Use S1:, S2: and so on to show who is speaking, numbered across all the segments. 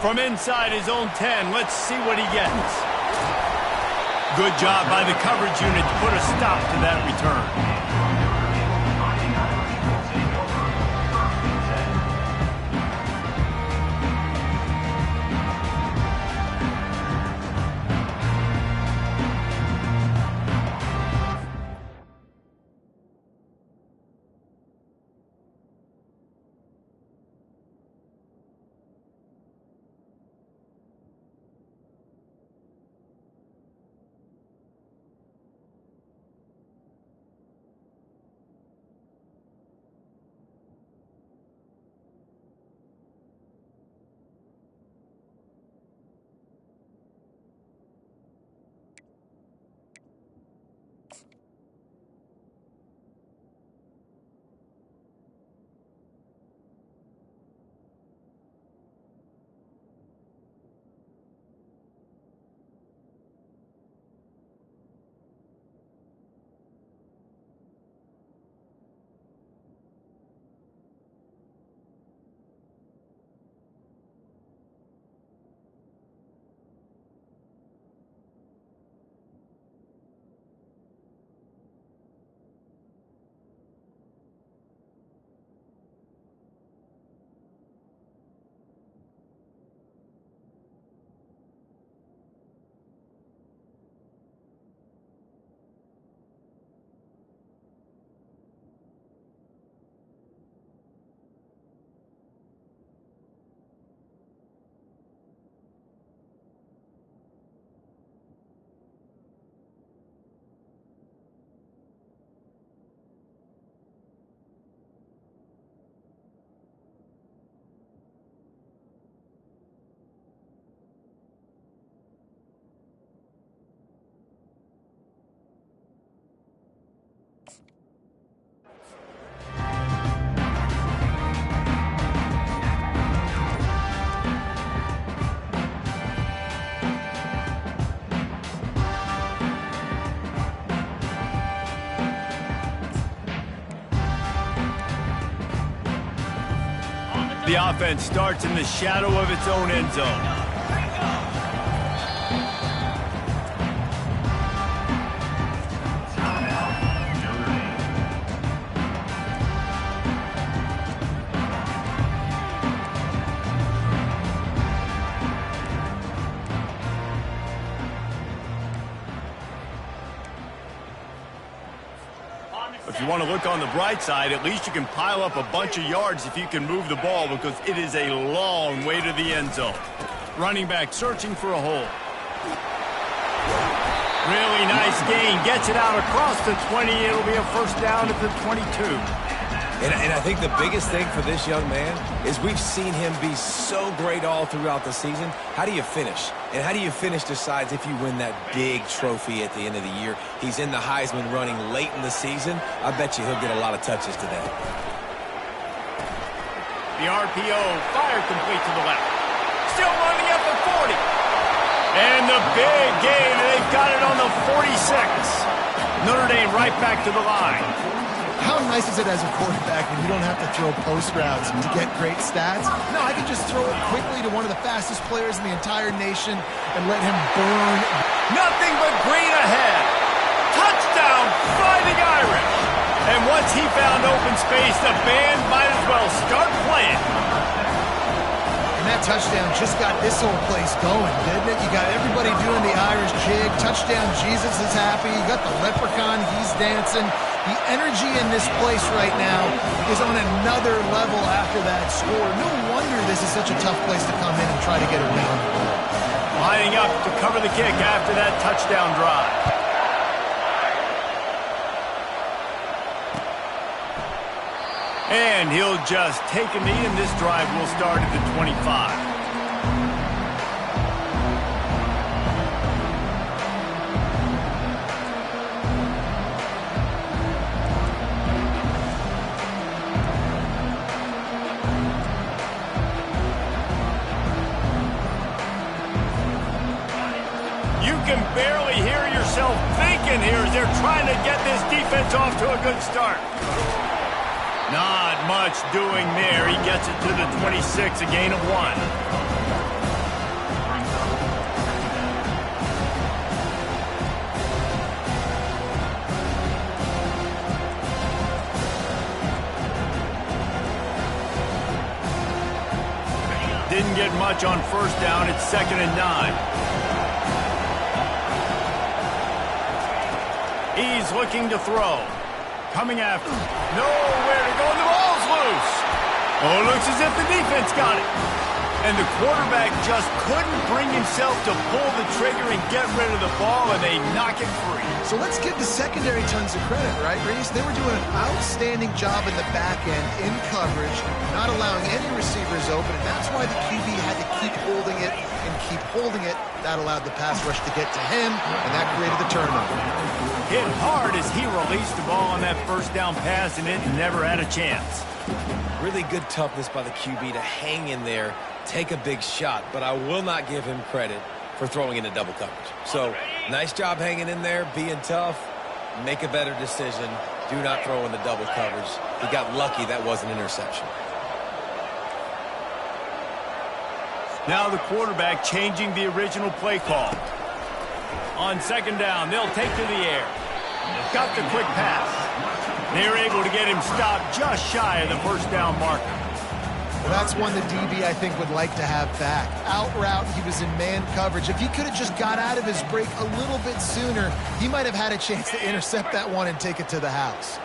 S1: From inside his own 10, let's see what he gets. Good job by the coverage unit to put a stop to that return. The offense starts in the shadow of its own end zone. If you want to look on the bright side, at least you can pile up a bunch of yards if you can move the ball, because it is a long way to the end zone. Running back searching for a hole. Really nice gain. Gets it out across the 20. It'll be a first down at the 22.
S2: And I think the biggest thing for this young man is we've seen him be so great all throughout the season. How do you finish? And how do you finish decides if you win that big trophy at the end of the year. He's in the Heisman running late in the season. I bet you he'll get a lot of touches today.
S1: The RPO fired complete to the left. Still running up the 40. And the big gain. They've got it on the 46. Notre Dame right back to the line.
S3: How nice is it as a quarterback when you don't have to throw post routes to get great stats? No, I can just throw it quickly to one of the fastest players in the entire nation and let him burn.
S1: Nothing but green ahead. Touchdown, Fighting Irish. And once he found open space, the band might as well start playing.
S3: And that touchdown just got this whole place going, didn't it? You got everybody doing the Irish jig. Touchdown, Jesus is happy. You got the leprechaun, he's dancing. The energy in this place right now is on another level after that score. No wonder this is such a tough place to come in and try to get a win.
S1: Lining up to cover the kick after that touchdown drive. And he'll just take a knee, and this drive will start at the 25. Can barely hear yourself thinking here as they're trying to get this defense off to a good start. Not much doing there. He gets it to the 26, a gain of 1. didn't get much on first down. It's 2nd and 9. He's looking to throw. Coming after. Nowhere to go, and the ball's loose. Oh, it looks as if the defense got it. And the quarterback just couldn't bring himself to pull the trigger and get rid of the ball, and they knock it free.
S3: So let's give the secondary tons of credit, right, Reese? They were doing an outstanding job in the back end, in coverage, not allowing any receivers open, and that's why the QB had to keep holding it and keep holding it. That allowed the pass rush to get to him, and that created the turnover.
S1: Hit hard as he released the ball on that first down pass, and it never had a chance.
S2: Really good toughness by the QB to hang in there, take a big shot, but I will not give him credit for throwing into double coverage. So, nice job hanging in there, being tough, make a better decision. Do not throw into double coverage. He got lucky that was an interception.
S1: Now the quarterback changing the original play call. On 2nd down, they'll take to the air. Got the quick pass. They're able to get him stopped just shy of the first down marker.
S3: Well, that's one the DB, I think, would like to have back. Out route, he was in man coverage. If he could have just got out of his break a little bit sooner, he might have had a chance to intercept that one and take it to the house.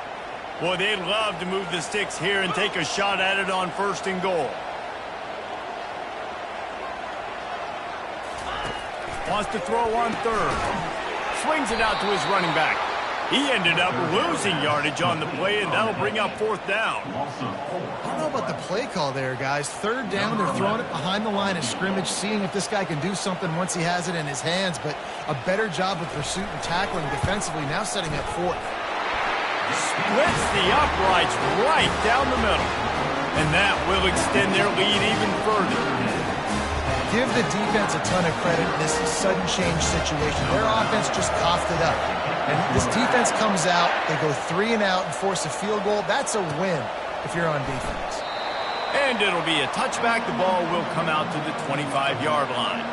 S1: Boy, they'd love to move the sticks here and take a shot at it on 1st and goal. Wants to throw on 3rd. Swings it out to his running back. He ended up losing yardage on the play, and that'll bring up 4th down.
S3: I don't know about the play call there, guys. 3rd down, they're throwing it behind the line of scrimmage, seeing if this guy can do something once he has it in his hands, but a better job of pursuit and tackling defensively, now setting up 4th.
S1: Splits the uprights right down the middle, and that will extend their lead even further.
S3: Give the defense a ton of credit in this sudden change situation. Their offense just coughed it up. And this defense comes out, they go 3 and out and force a field goal. That's a win if you're on defense.
S1: And it'll be a touchback. The ball will come out to the 25-yard line.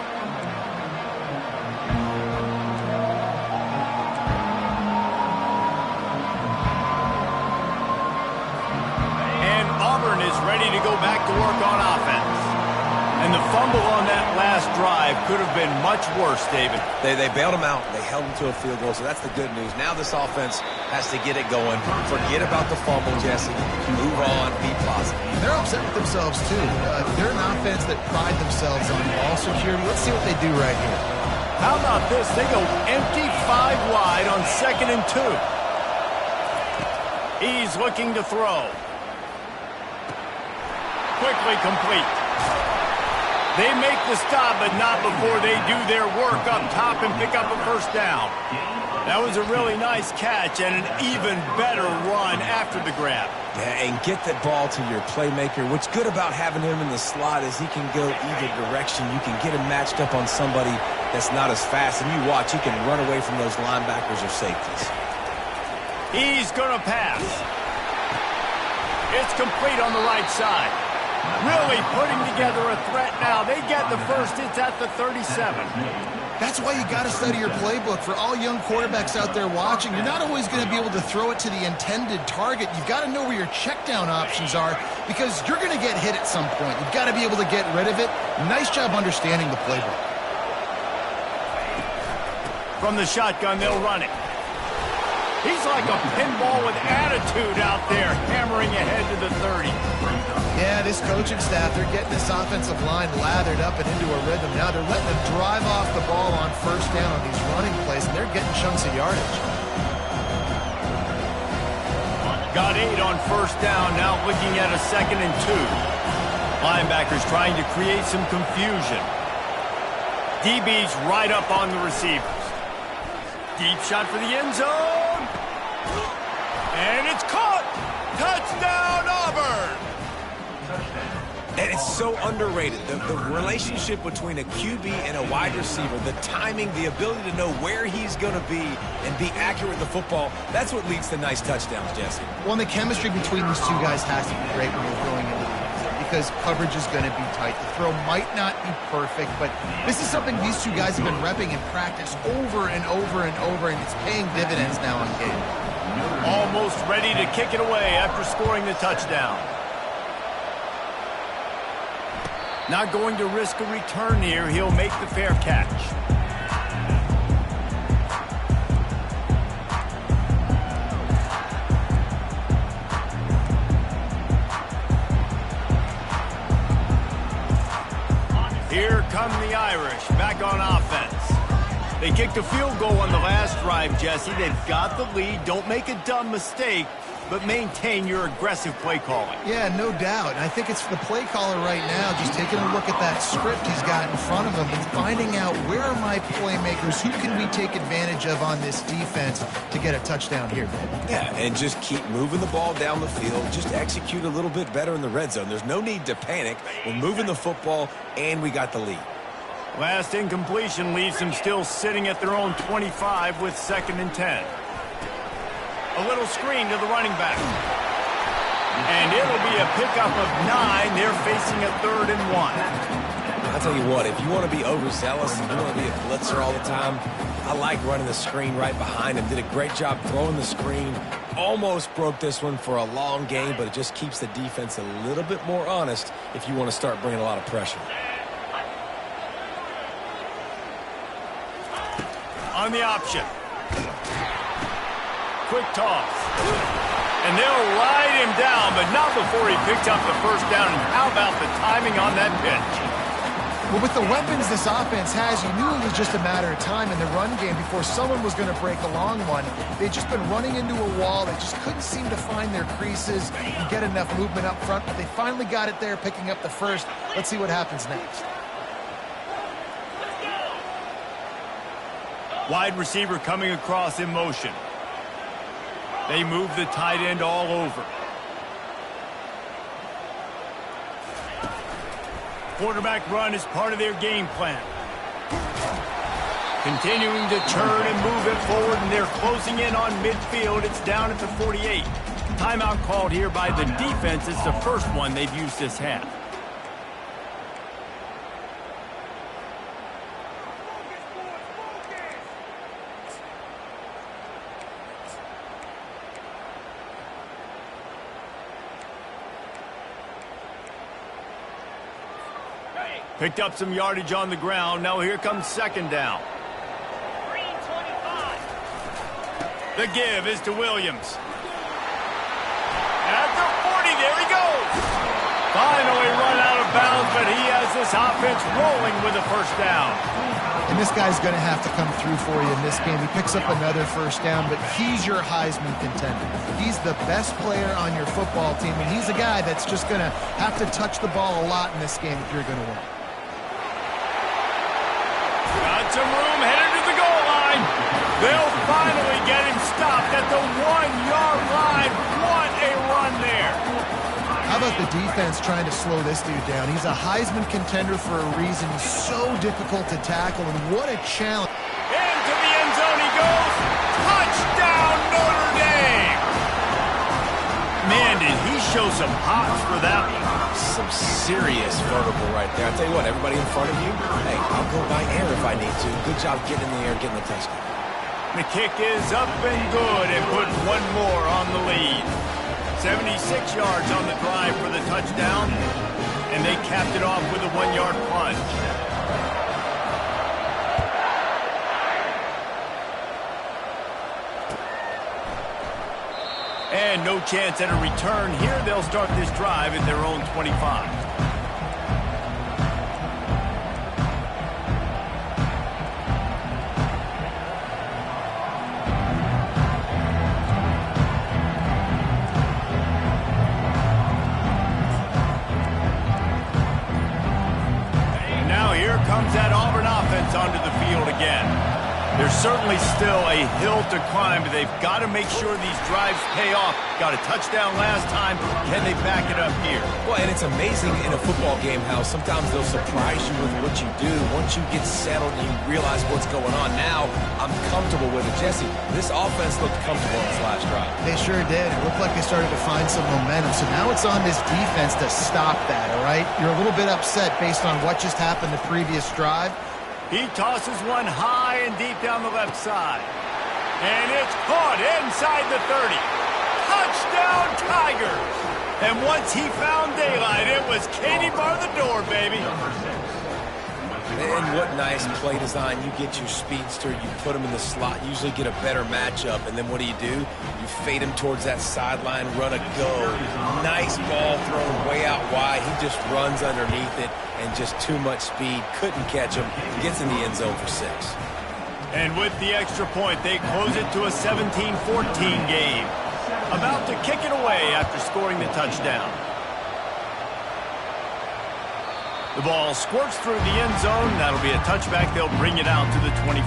S1: And Auburn is ready to go back to work on offense. And the fumble on that last drive could have been much worse, David.
S2: They bailed him out. They held him to a field goal, so that's the good news. Now this offense has to get it going. Forget about the fumble, Jesse. Move on. Be positive.
S3: They're upset with themselves, too. They're an offense that pride themselves on ball security. Let's see what they do right here.
S1: How about this? They go empty 5 wide on 2nd and 2. He's looking to throw. Quickly complete. They make the stop, but not before they do their work up top and pick up a 1st down. That was a really nice catch and an even better run after the grab.
S2: Yeah, and get that ball to your playmaker. What's good about having him in the slot is he can go either direction. You can get him matched up on somebody that's not as fast, and you watch, he can run away from those linebackers or safeties.
S1: He's going to pass. It's complete on the right side. Really putting together a threat now. They get the first. It's at the 37.
S3: That's why you got to study your playbook. For all young quarterbacks out there watching, you're not always going to be able to throw it to the intended target. You've got to know where your check down options are because you're going to get hit at some point. You've got to be able to get rid of it. Nice job understanding the playbook.
S1: From the shotgun, they'll run it. He's like a pinball with attitude out there, hammering ahead to the 30.
S3: Yeah, this coaching staff, they're getting this offensive line lathered up and into a rhythm. Now they're letting them drive off the ball on 1st down on these running plays, and they're getting chunks of yardage.
S1: Got 8 on 1st down, now looking at a 2nd and 2. Linebackers trying to create some confusion. DB's right up on the receivers. Deep shot for the end zone. And it's caught. Touchdown, Auburn.
S2: And it's so underrated. The relationship between a QB and a wide receiver, the timing, the ability to know where he's going to be and be accurate with the football, that's what leads to nice touchdowns, Jesse.
S3: Well, and the chemistry between these 2 guys has to be great when you're throwing into the because coverage is going to be tight. The throw might not be perfect, but this is something these 2 guys have been repping in practice over and over and over, and it's paying dividends now in game.
S1: Almost ready to kick it away after scoring the touchdown. Not going to risk a return here. He'll make the fair catch. Here come the Irish, back on offense. They kicked a field goal on the last drive, Jesse. They've got the lead. Don't make a dumb mistake, but maintain your aggressive play calling.
S3: Yeah, no doubt. And I think it's for the play caller right now, just taking a look at that script he's got in front of him and finding out where are my playmakers, who can we take advantage of on this defense to get a touchdown here, man.
S2: Yeah, and just keep moving the ball down the field. Just execute a little bit better in the red zone. There's no need to panic. We're moving the football, and we got the lead.
S1: Last incompletion leaves them still sitting at their own 25 with 2nd and 10. A little screen to the running back. And it'll be a pickup of 9. They're facing a 3rd and 1.
S2: I'll tell you what, if you want to be overzealous and you want to be a blitzer all the time, I like running the screen right behind him. Did a great job throwing the screen. Almost broke this one for a long game, but it just keeps the defense a little bit more honest if you want to start bringing a lot of pressure.
S1: On the option. Quick toss. And they'll ride him down, but not before he picked up the first down. And how about the timing on that pitch?
S3: Well, with the weapons this offense has, you knew it was just a matter of time in the run game before someone was going to break a long one. They'd just been running into a wall. They just couldn't seem to find their creases and get enough movement up front, but they finally got it there, picking up the first. Let's see what happens next.
S1: Wide receiver coming across in motion. They move the tight end all over. Quarterback run is part of their game plan. Continuing to turn and move it forward, and they're closing in on midfield. It's down at the 48. Timeout called here by the defense. It's the first one they've used this half. Picked up some yardage on the ground. Now here comes 2nd down. The give is to Williams. At the 40, there he goes. Finally run out of bounds, but he has this offense rolling with a first down.
S3: And this guy's going to have to come through for you in this game. He picks up another first down, but he's your Heisman contender. He's the best player on your football team, and he's a guy that's just going to have to touch the ball a lot in this game if you're going to win.
S1: Got some room, headed to the goal line. They'll finally get him stopped at the 1-yard line. What a run there.
S3: How about the defense trying to slow this dude down? He's a Heisman contender for a reason. He's so difficult to tackle, and what a challenge.
S1: Into the end zone he goes. Touchdown, Notre Dame. Man, did he show some hops for that one.
S2: Some serious vertical right there. I'll tell you what, everybody in front of you, hey, I'll go by air if I need to. Good job getting in the air, getting the touchdown.
S1: The kick is up and good and put one more on the lead. 76 yards on the drive for the touchdown, and they capped it off with a 1-yard plunge. And no chance at a return here. They'll start this drive at their own 25. Comes that Auburn offense onto the field again. There's certainly still a hill to climb, but they've got to make sure these drives pay off. Got a touchdown last time. Can they back it up here?
S2: Well, and it's amazing in a football game how sometimes they'll surprise you with what you do. Once you get settled and you realize what's going on, now I'm comfortable with it. Jesse, this offense looked comfortable in this last drive.
S3: They sure did. It looked like they started to find some momentum. So now it's on this defense to stop that, all right? You're a little bit upset based on what just happened the previous drive.
S1: He tosses one high and deep down the left side. And it's caught inside the 30. Touchdown, Tigers! And once he found daylight, it was Katie bar the door, baby.
S2: And what nice play design. You get your speedster, you put him in the slot, usually get a better matchup, and then what do? You fade him towards that sideline, run a go. Nice ball thrown way out wide. He just runs underneath it, and just too much speed. Couldn't catch him. Gets in the end zone for 6.
S1: And with the extra point, they close it to a 17-14 game. About to kick it away after scoring the touchdown. The ball squirts through the end zone. That'll be a touchback. They'll bring it out to the 25.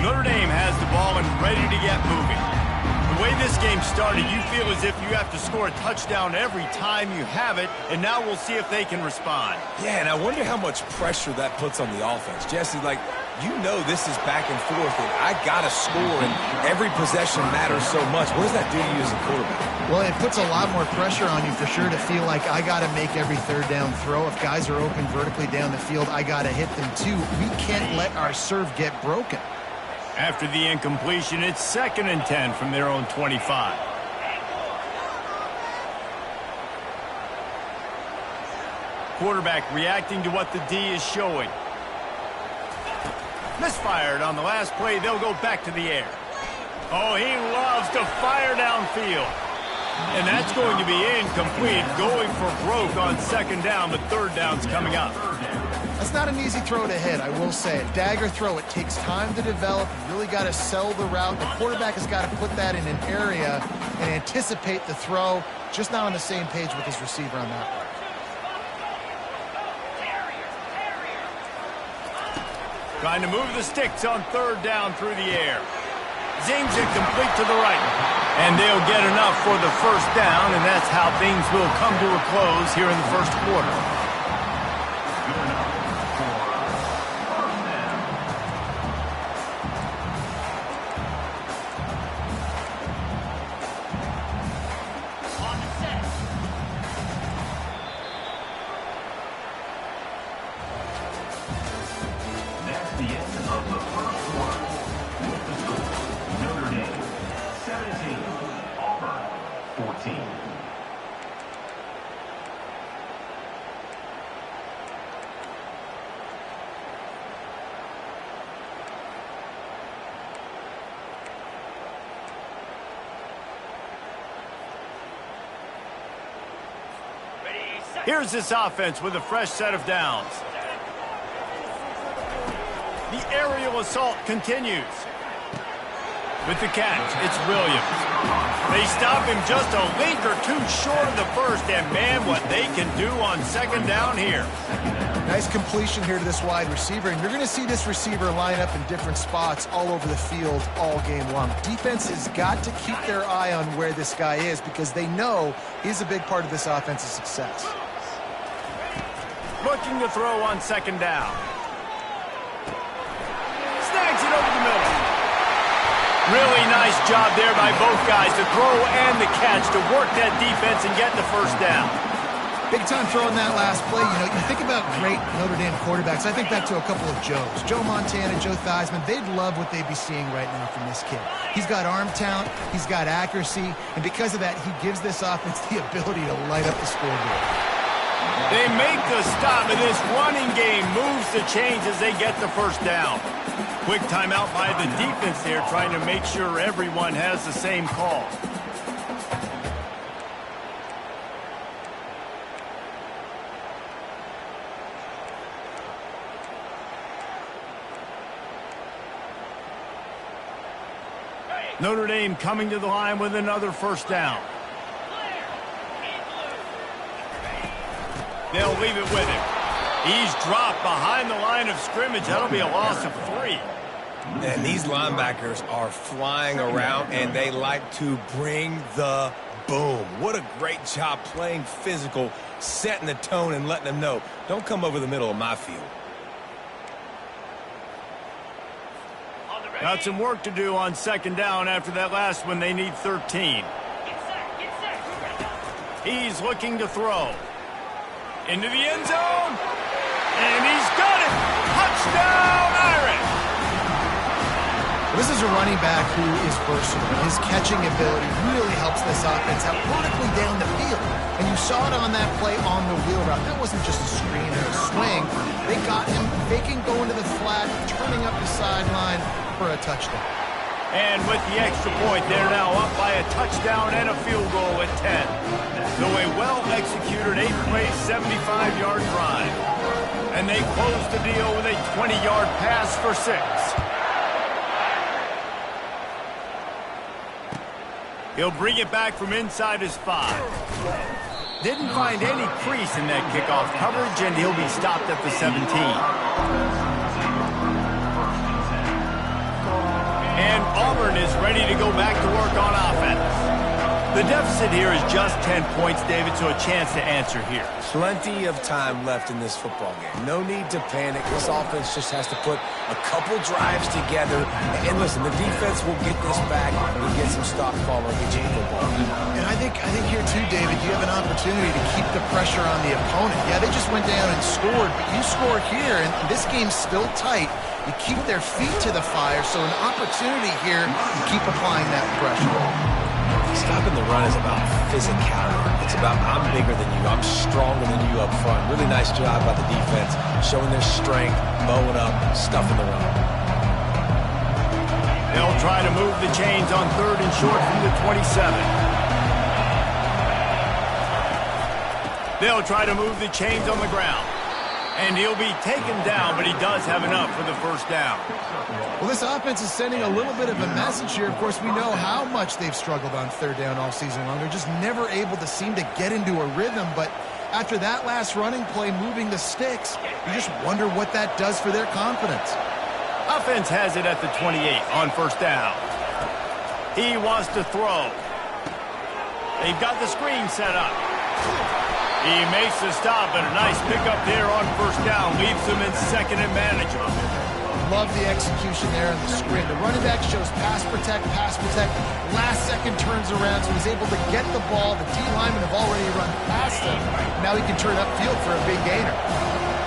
S1: Notre Dame has the ball and ready to get moving. The way this game started, you feel as if you have to score a touchdown every time you have it, and now we'll see if they can respond.
S2: Yeah, and I wonder how much pressure that puts on the offense. Jesse, this is back and forth, and I got to score, and every possession matters so much. What does that do to you as a quarterback?
S3: Well, it puts a lot more pressure on you for sure to feel like I got to make every third down throw. If guys are open vertically down the field, I got to hit them too. We can't let our serve get broken.
S1: After the incompletion, it's 2nd and 10 from their own 25. Quarterback reacting to what the D is showing. Misfired on the last play. They'll go back to the air. Oh, he loves to fire downfield. And that's going to be incomplete. Going for broke on 2nd down, but 3rd down's coming up.
S3: That's not an easy throw to hit, I will say it. Dagger throw, it takes time to develop. You really got to sell the route. The quarterback has got to put that in an area and anticipate the throw. Just not on the same page with his receiver on that one.
S1: Trying to move the sticks on 3rd down through the air. Zings it complete to the right. And they'll get enough for the 1st down, and that's how things will come to a close here in the 1st quarter. Here's this offense with a fresh set of downs. The aerial assault continues. With the catch, it's Williams. They stop him just a link or two short of the 1st, and man, what they can do on 2nd down here.
S3: Nice completion here to this wide receiver, and you're going to see this receiver line up in different spots all over the field all game long. Defense has got to keep their eye on where this guy is because they know he's a big part of this offense's success.
S1: Looking to throw on 2nd down. Snags it over the middle. Really nice job there by both guys, the throw and the catch, to work that defense and get the 1st down.
S3: Big time throw in that last play. You know, you think about great Notre Dame quarterbacks. I think back to a couple of Joes. Joe Montana, Joe Theismann. They'd love what they'd be seeing right now from this kid. He's got arm talent. He's got accuracy. And because of that, he gives this offense the ability to light up the scoreboard.
S1: They make the stop, and this running game moves the chains as they get the 1st down. Quick timeout by the defense there, trying to make sure everyone has the same call. Notre Dame coming to the line with another 1st down. They'll leave it with him. He's dropped behind the line of scrimmage. That'll be a loss of 3.
S2: And these linebackers are flying around, and they like to bring the boom. What a great job playing physical, setting the tone, and letting them know, don't come over the middle of my field.
S1: Got some work to do on 2nd down after that last one. They need 13. He's looking to throw. Into the end zone. And he's got it. Touchdown, Irish.
S3: This is a running back who is versatile. His catching ability really helps this offense out vertically down the field. And you saw it on that play on the wheel route. That wasn't just a screen or a swing. They got him faking going to the flat, turning up the sideline for a touchdown.
S1: And with the extra point, they're now up by a touchdown and a field goal at 10. So a well-executed 8-play, 75-yard drive. And they close the deal with a 20-yard pass for 6. He'll bring it back from inside his 5. Didn't find any crease in that kickoff coverage, and he'll be stopped at the 17. And Auburn is ready to go back to work on offense. The deficit here is just 10 points, David, so a chance to answer here.
S2: Plenty of time left in this football game. No need to panic. This offense just has to put a couple drives together. And listen, the defense will get this back and get some stops following get you football.
S3: And I think here too, David, you have an opportunity to keep the pressure on the opponent. Yeah, they just went down and scored, but you score here, and this game's still tight. You keep their feet to the fire, so an opportunity here to keep applying that pressure.
S2: Stopping the run is about physicality. It's about I'm bigger than you. I'm stronger than you up front. Really nice job by the defense, showing their strength, bowing up, stuffing the run.
S1: They'll try to move the chains on 3rd and short from the 27. They'll try to move the chains on the ground. And he'll be taken down, but he does have enough for the first down.
S3: Well, this offense is sending a little bit of a message here. Of course, we know how much they've struggled on 3rd down all season long. They're just never able to seem to get into a rhythm. But after that last running play, moving the sticks, you just wonder what that does for their confidence.
S1: Offense has it at the 28 on 1st down. He wants to throw. They've got the screen set up. He makes the stop, and a nice pickup there on 1st down. Leaves them in 2nd and manageable.
S3: Love the execution there on the screen. The running back shows pass protect. Last second turns around, so he's able to get the ball. The D linemen have already run past him. Now he can turn upfield for a big gainer.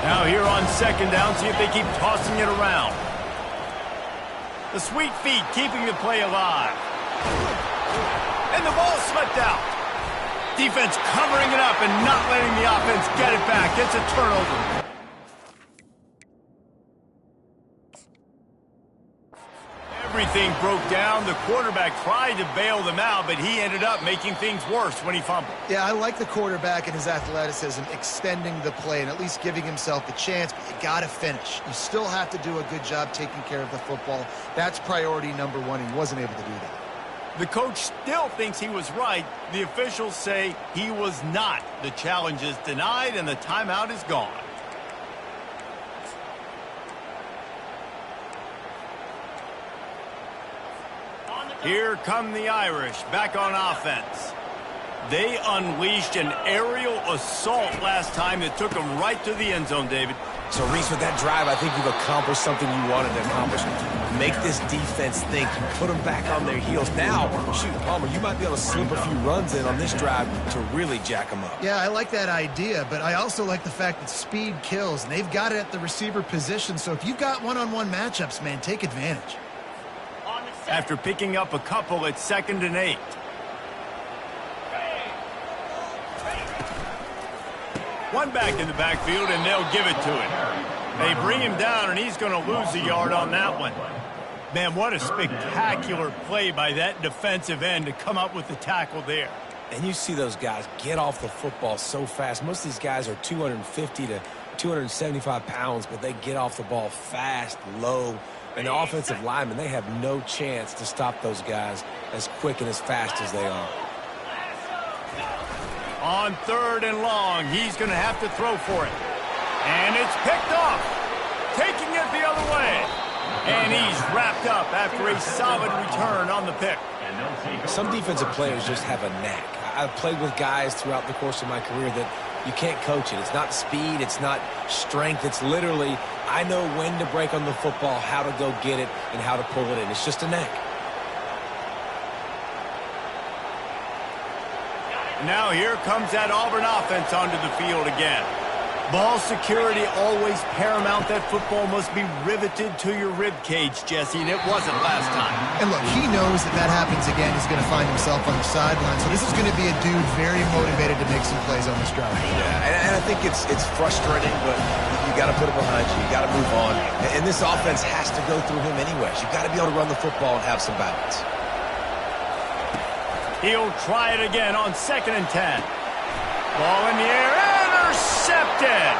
S1: Now here on 2nd down, see if they keep tossing it around. The sweet feet keeping the play alive. And the ball slipped out. Defense covering it up and not letting the offense get it back. It's a turnover. Everything broke down. The quarterback tried to bail them out, but he ended up making things worse when he fumbled.
S3: Yeah, I like the quarterback and his athleticism, extending the play and at least giving himself the chance, but you got to finish. You still have to do a good job taking care of the football. That's priority number 1. He wasn't able to do that.
S1: The coach still thinks he was right. The officials say he was not. The challenge is denied, and the timeout is gone. Here come the Irish back on offense. They unleashed an aerial assault last time that took them right to the end zone, David.
S2: So, Reese, with that drive, I think you've accomplished something you wanted to accomplish. Make this defense think. You put them back on their heels. Now, shoot, Palmer, you might be able to slip a few runs in on this drive to really jack them up.
S3: Yeah, I like that idea, but I also like the fact that speed kills, and they've got it at the receiver position. So if you've got one-on-one matchups, man, take advantage.
S1: After picking up a couple at 2nd and 8. One back in the backfield, and they'll give it to him. They bring him down, and he's going to lose a yard on that one. Man, what a spectacular play by that defensive end to come up with the tackle there.
S2: And you see those guys get off the football so fast. Most of these guys are 250 to 275 pounds, but they get off the ball fast, low. And the offensive linemen, they have no chance to stop those guys as quick and as fast as they are.
S1: On 3rd and long, he's going to have to throw for it. And it's picked off. Taking it the other way. And he's wrapped up after a solid return on the pick.
S2: Some defensive players just have a knack. I've played with guys throughout the course of my career that you can't coach it. It's not speed. It's not strength. It's literally, I know when to break on the football, how to go get it, and how to pull it in. It's just a knack.
S1: Now here comes that Auburn offense onto the field again. Ball security always paramount. That football must be riveted to your rib cage, Jesse, and it wasn't last time.
S3: And look, he knows that happens again, he's going to find himself on the sideline. So this is going to be a dude very motivated to make some plays on this drive.
S2: Yeah, and I think it's frustrating, but you got to put it behind you. You got to move on. And this offense has to go through him anyways. You got to be able to run the football and have some balance.
S1: He'll try it again on 2nd and 10. Ball in the air, intercepted.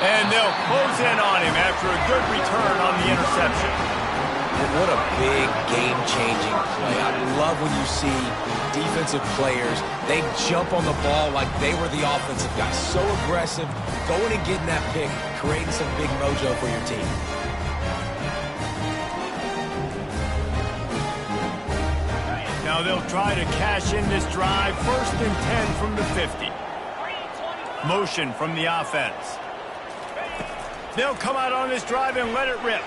S1: And they'll close in on him after a good return on the interception.
S2: What a big game-changing play. I love when you see defensive players, they jump on the ball like they were the offensive guy. So aggressive, going and getting that pick, creating some big mojo for your team.
S1: Now they'll try to cash in this drive. 1st and 10 from the 50. Motion from the offense. They'll come out on this drive and let it rip.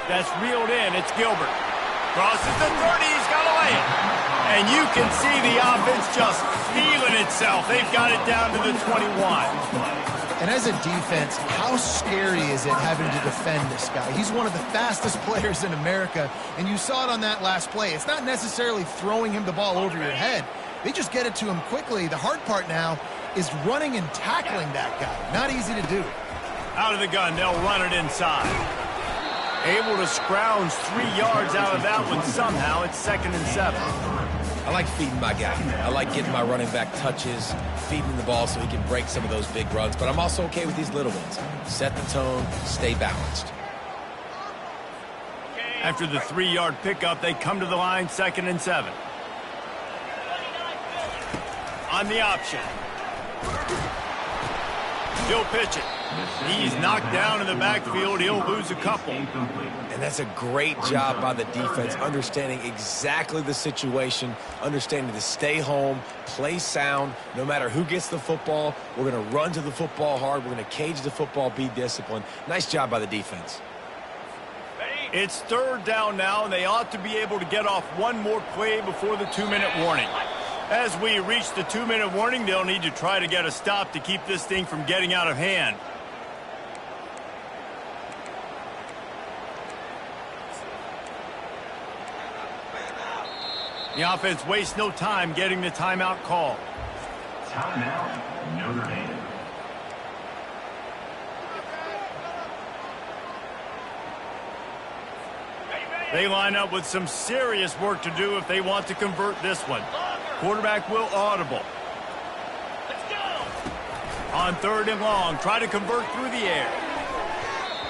S1: That's reeled in. It's Gilbert. Crosses the 30. He's got to lay it. And you can see the offense just feeling itself. They've got it down to the 21.
S3: And as a defense, how scary is it having to defend this guy? He's one of the fastest players in America, and you saw it on that last play. It's not necessarily throwing him the ball over your head. They just get it to him quickly. The hard part now is running and tackling that guy. Not easy to do.
S1: Out of the gun, they'll run it inside. Able to scrounge 3 yards out of that one somehow. It's 2nd and 7.
S2: I like feeding my guy. I like getting my running back touches, feeding the ball so he can break some of those big runs. But I'm also okay with these little ones. Set the tone, stay balanced.
S1: After the 3-yard pickup, they come to the line, 2nd and 7. On the option. He'll pitch it. He's knocked down in the backfield. He'll lose a couple.
S2: And that's a great job by the defense, understanding exactly the situation, understanding to stay home, play sound. No matter who gets the football, we're going to run to the football hard. We're going to cage the football, be disciplined. Nice job by the defense.
S1: It's 3rd down now, and they ought to be able to get off one more play before the 2-minute warning. As we reach the 2-minute warning, they'll need to try to get a stop to keep this thing from getting out of hand. The offense wastes no time getting the timeout call.
S4: Timeout, Notre Dame.
S1: They line up with some serious work to do if they want to convert this one. Quarterback will audible. Let's go. On 3rd and long, try to convert through the air.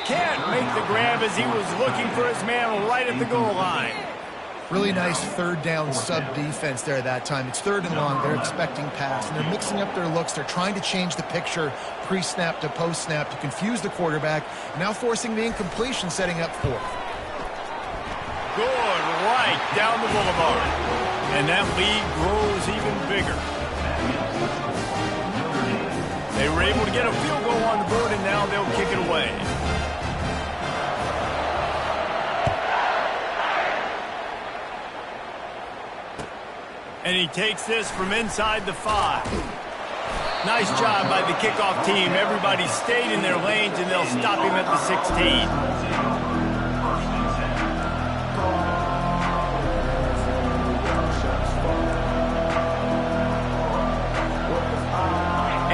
S1: Can't make the grab as he was looking for his man right at the goal line.
S3: Really nice 3rd down sub-defense there that time. It's 3rd and long. They're expecting pass, and they're mixing up their looks. They're trying to change the picture pre-snap to post-snap to confuse the quarterback, now forcing the incompletion, setting up 4th.
S1: Good, right down the boulevard. And that lead grows even bigger. They were able to get a field goal on the board, and now they'll kick it away. And he takes this from inside the 5. Nice job by the kickoff team. Everybody stayed in their lanes, and they'll stop him at the 16.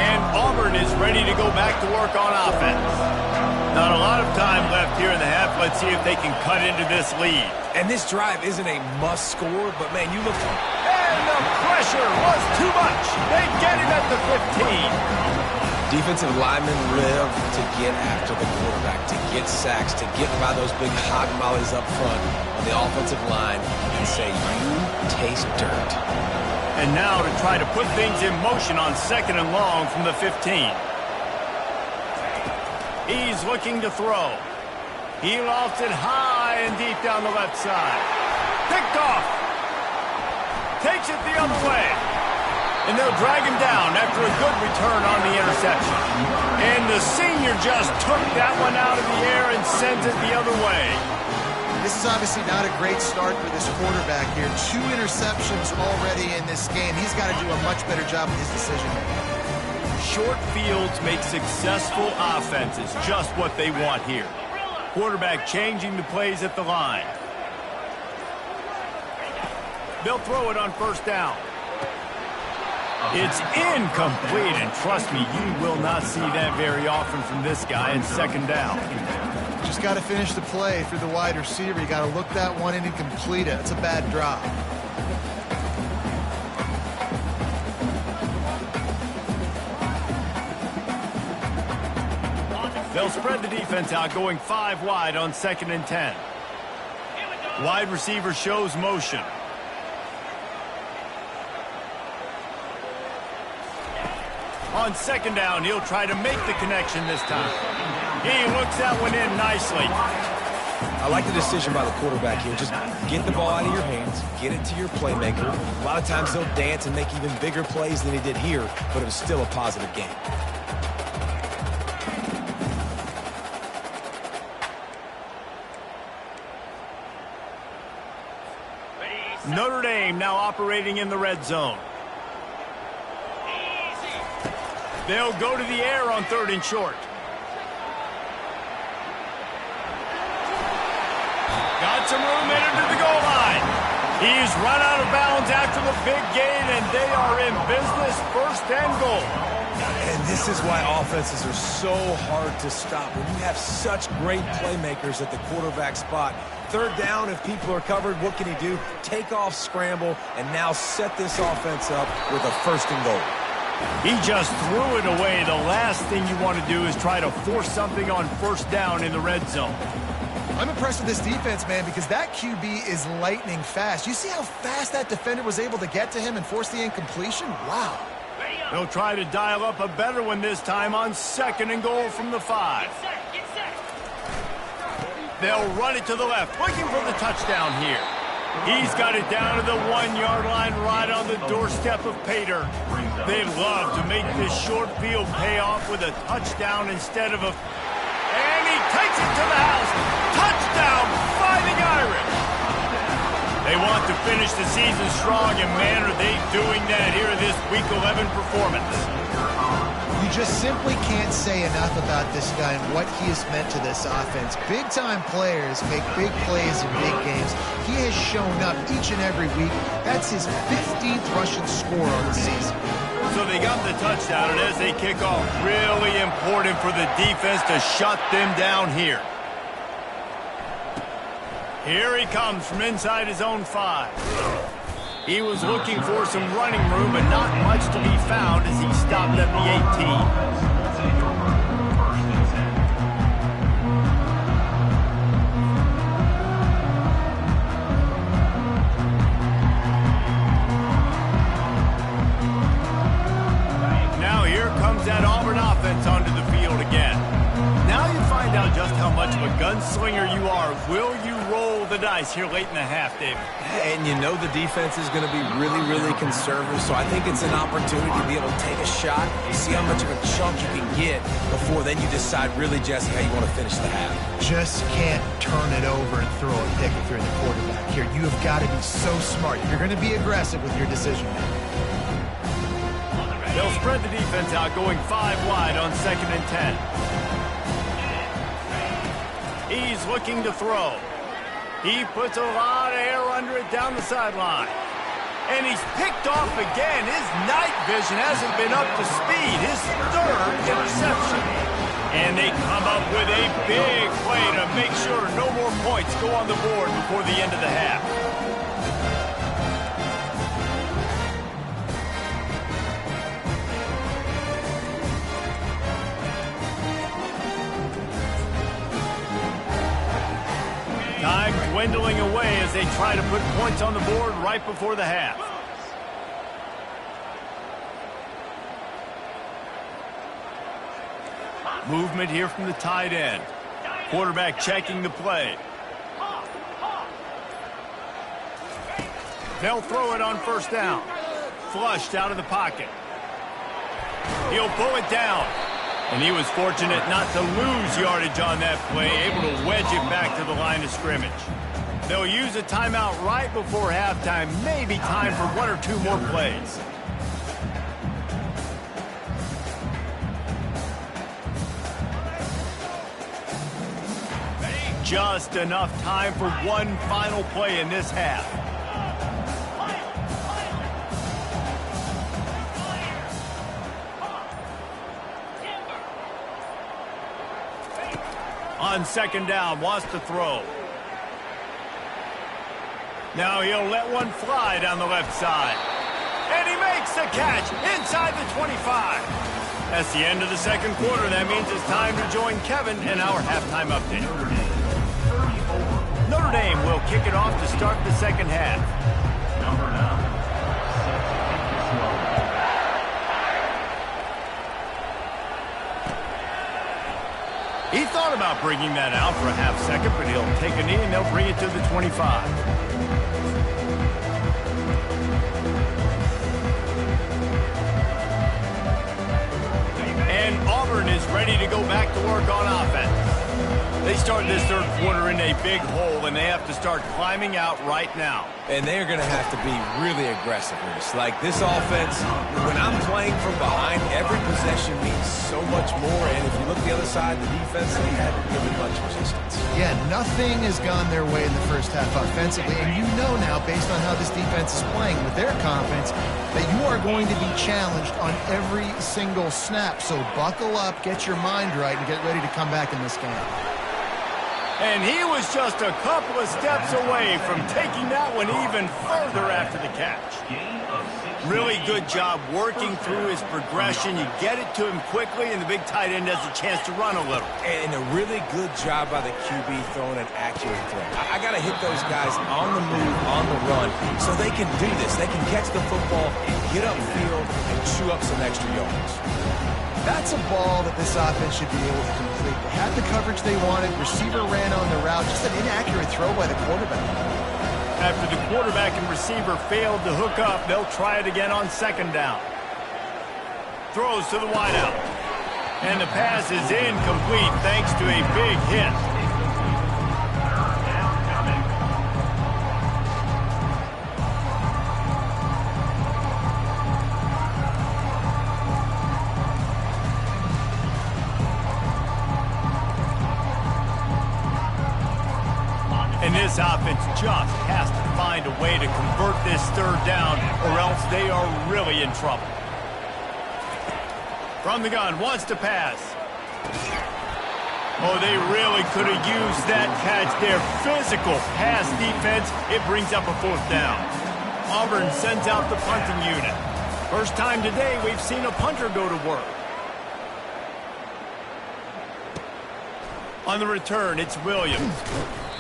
S1: And Auburn is ready to go back to work on offense. Not a lot of time left here in the half. Let's see if they can cut into this lead.
S2: And this drive isn't a must score, but man, you look.
S1: And the pressure was too much. They get him at the 15.
S2: Defensive linemen live to get after the quarterback, to get sacks, to get by those big hog mollies up front on the offensive line and say, you taste dirt.
S1: And now to try to put things in motion on 2nd and long from the 15. He's looking to throw. He lofts it high and deep down the left side. Picked off. Takes it the other way. And they'll drag him down after a good return on the interception. And the senior just took that one out of the air and sends it the other way.
S3: This is obviously not a great start for this quarterback here. 2 interceptions already in this game. He's got to do a much better job with his decision.
S1: Short fields make successful offenses just what they want here. Quarterback changing the plays at the line. They'll throw it on first down. It's incomplete, and trust me, you will not see that very often from this guy in second down.
S3: Just got to finish the play through the wide receiver. You got to look that one in and complete it. It's a bad drop.
S1: They'll spread the defense out, going 5 wide on 2nd and 10. Wide receiver shows motion. On 2nd down, he'll try to make the connection this time. He looks that one in nicely.
S2: I like the decision by the quarterback here. Just get the ball out of your hands, get it to your playmaker. A lot of times he'll dance and make even bigger plays than he did here, but it was still a positive game.
S1: Notre Dame now operating in the red zone. They'll go to the air on 3rd and short. Got some room headed to the goal line. He's run out of bounds after the big gain, and they are in business, 1st and goal.
S2: And this is why offenses are so hard to stop. When you have such great playmakers at the quarterback spot, 3rd down, if people are covered, what can he do? Take off, scramble, and now set this offense up with a 1st and goal.
S1: He just threw it away. The last thing you want to do is try to force something on 1st down in the red zone.
S3: I'm impressed with this defense, man, because that QB is lightning fast. You see how fast that defender was able to get to him and force the incompletion? Wow.
S1: They'll try to dial up a better one this time on 2nd and goal from the 5. They'll run it to the left, looking for the touchdown here. He's got it down to the 1-yard line right on the doorstep of Pater. They'd love to make this short field pay off with a touchdown instead of a... And he takes it to the house. Touchdown, Fighting Irish. They want to finish the season strong, and man, are they doing that here in this Week 11 performance.
S3: You just simply can't say enough about this guy and what he has meant to this offense. Big-time players make big plays in big games. He has shown up each and every week. That's his 15th rushing score on the season.
S1: So they got the touchdown, and as they kick off, really important for the defense to shut them down here. Here he comes from inside his own 5. He was looking for some running room, but not much to be found as he stopped at the 18. Now here comes that Auburn offense onto the field again. Now you find out just how much of a gunslinger you are. Will you roll the dice here late in the half, David?
S2: And you know the defense is going to be really, really conservative, so I think it's an opportunity to be able to take a shot, see how much of a chunk you can get before then you decide really, Jesse, how you want to finish the half.
S3: Just can't turn it over and throw a pick if you're the quarterback here. You have got to be so smart. You're going to be aggressive with your decision making.
S1: They'll spread the defense out, going 5 wide on 2nd and 10. He's looking to throw. He puts a lot of air under it down the sideline. And he's picked off again. His night vision hasn't been up to speed. His 3rd interception. And they come up with a big play to make sure no more points go on the board before the end of the half. Time dwindling away as they try to put points on the board right before the half. Movement here from the tight end. Quarterback checking the play. They'll throw it on 1st down. Flushed out of the pocket. He'll pull it down. And he was fortunate not to lose yardage on that play, able to wedge it back to the line of scrimmage. They'll use a timeout right before halftime. Maybe time for one or two more plays. Just enough time for one final play in this half. On second down, wants to throw. Now he'll let one fly down the left side. And he makes the catch inside the 25. That's the end of the second quarter. That means it's time to join Kevin in our halftime update. Notre Dame will kick it off to start the second half.
S4: Number 9.
S1: He thought about bringing that out for a half second, but he'll take a knee and they'll bring it to the 25. And Auburn is ready to go back to work on offense. They start this third quarter in a big hole, and they have to start climbing out right now.
S2: And they're going to have to be really aggressive. Like this offense, when I'm playing from behind, every possession means so much more. And if you look the other side, the defense, they haven't given much resistance.
S3: Yeah, nothing has gone their way in the first half offensively. And you know now, based on how this defense is playing with their confidence, that you are going to be challenged on every single snap. So buckle up, get your mind right, and get ready to come back in this game.
S1: And he was just a couple of steps away from taking that one even further after the catch. Really good job working through his progression. You get it to him quickly, and the big tight end has a chance to run a little.
S2: And a really good job by the QB throwing an accurate throw. I got to hit those guys on the move, on the run, so they can do this. They can catch the football, get upfield, and chew up some extra yards.
S3: That's a ball that this offense should be able to complete. They had the coverage they wanted. Receiver ran on the route. Just an inaccurate throw by the quarterback.
S1: After the quarterback and receiver failed to hook up, they'll try it again on second down. Throws to the wideout. And the pass is incomplete thanks to a big hit. And this offense just has to find a way to convert this third down, or else they are really in trouble. From the gun, wants to pass. Oh, they really could have used that catch there. Physical pass defense. It brings up a fourth down. Auburn sends out the punting unit. First time today we've seen a punter go to work. On the return, it's Williams.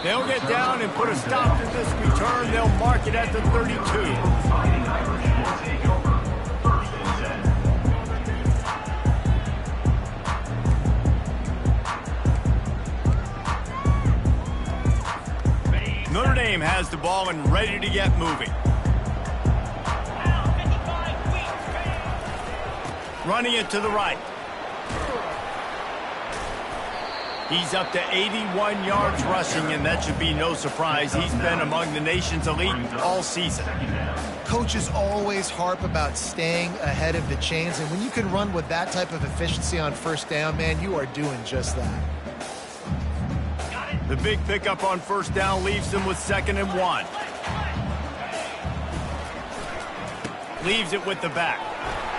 S1: They'll get down and put a stop to this return. They'll mark it at the 32. Notre Dame has the ball and ready to get moving. Running it to the right. He's up to 81 yards rushing, and that should be no surprise. He's been among the nation's elite all season.
S3: Coaches always harp about staying ahead of the chains, and when you can run with that type of efficiency on first down, man, you are doing just that.
S1: The big pickup on first down leaves them with 2nd and 1. Leaves it with the back.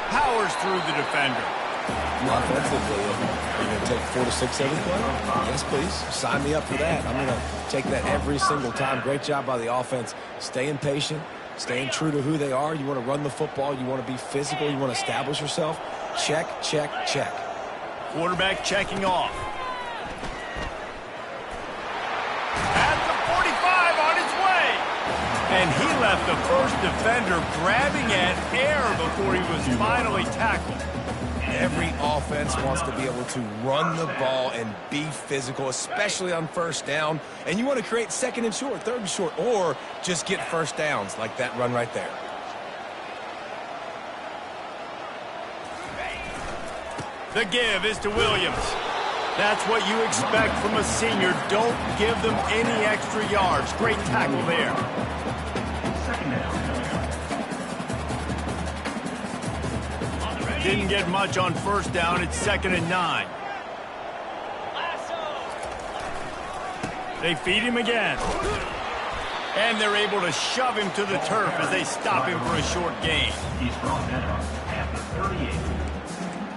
S1: Powers through the defender.
S2: Offensively, are you going to take 4 to 6 every play? Yes, please. Sign me up for that. I'm going to take that every single time. Great job by the offense. Staying patient, staying true to who they are. You want to run the football. You want to be physical. You want to establish yourself. Check, check, check.
S1: Quarterback checking off. At the 45 on his way. And he left the first defender grabbing at air before he was finally tackled.
S2: Every offense wants to be able to run the ball and be physical, especially on first down. And you want to create 2nd and short, 3rd and short, or just get first downs like that run right there.
S1: The give is to Williams. That's what you expect from a senior. Don't give them any extra yards. Great tackle there. Didn't get much on first down. It's 2nd and 9. They feed him again. And they're able to shove him to the turf as they stop him for a short gain.
S4: He's brought down at the 38.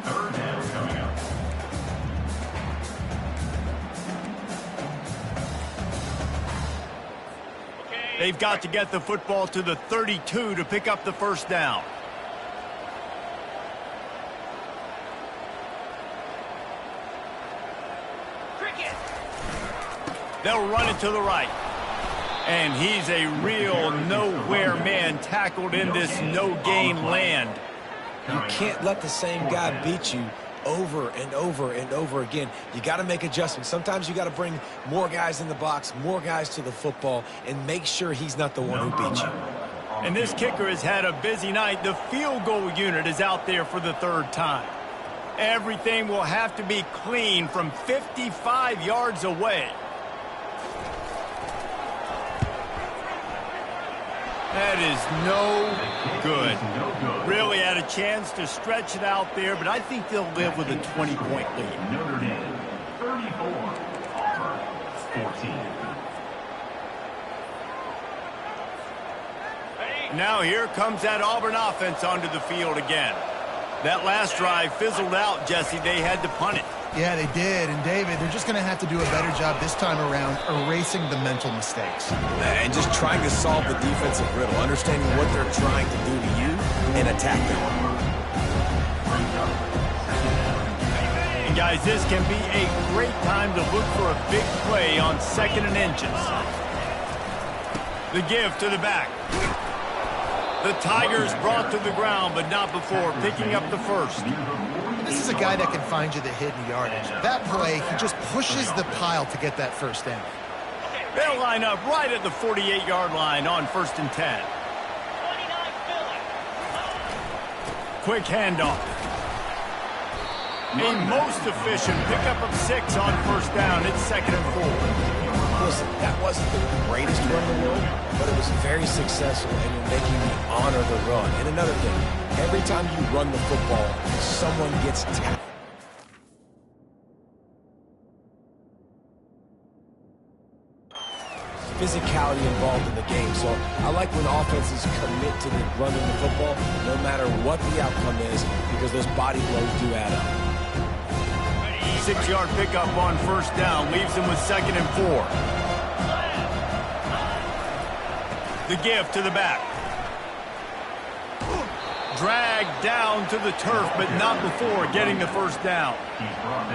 S4: 3rd down coming up.
S1: They've got to get the football to the 32 to pick up the first down. They'll run it to the right. And he's a real nowhere man tackled in this no-gain land.
S2: You can't let the same guy beat you over and over and over again. You got to make adjustments. Sometimes you got to bring more guys in the box, more guys to the football, and make sure he's not the one who beat you.
S1: And this kicker has had a busy night. The field goal unit is out there for the 3rd time. Everything will have to be clean from 55 yards away. That is no good. Really had a chance to stretch it out there, but I think they'll live with a 20-point lead.
S4: Notre Dame, 34. Auburn, 14.
S1: Now here comes that Auburn offense onto the field again. That last drive fizzled out, Jesse. They had to punt it.
S3: Yeah, they did. And, David, they're just going to have to do a better job this time around erasing the mental mistakes.
S2: And just trying to solve the defensive riddle, understanding what they're trying to do to you and attack them.
S1: And, guys, this can be a great time to look for a big play on 2nd and inches. The give to the back. The Tigers brought to the ground, but not before picking up the first.
S3: This is a guy that can find you the hidden yardage. That play, he just pushes the pile to get that first down.
S1: They'll line up right at the 48-yard line on 1st and 10. Quick handoff. A most efficient pickup of 6 on 1st down. It's 2nd and 4.
S2: Listen, that wasn't the greatest run in the world, but it was very successful, and you're making me honor the run. And another thing, every time you run the football, someone gets tackled. Physicality involved in the game, so I like when offenses commit to the running the football, no matter what the outcome is, because those body blows do add up.
S1: 6-yard pickup on 1st down leaves them with 2nd and 4. The give to the back. Dragged down to the turf, but not before getting the first down.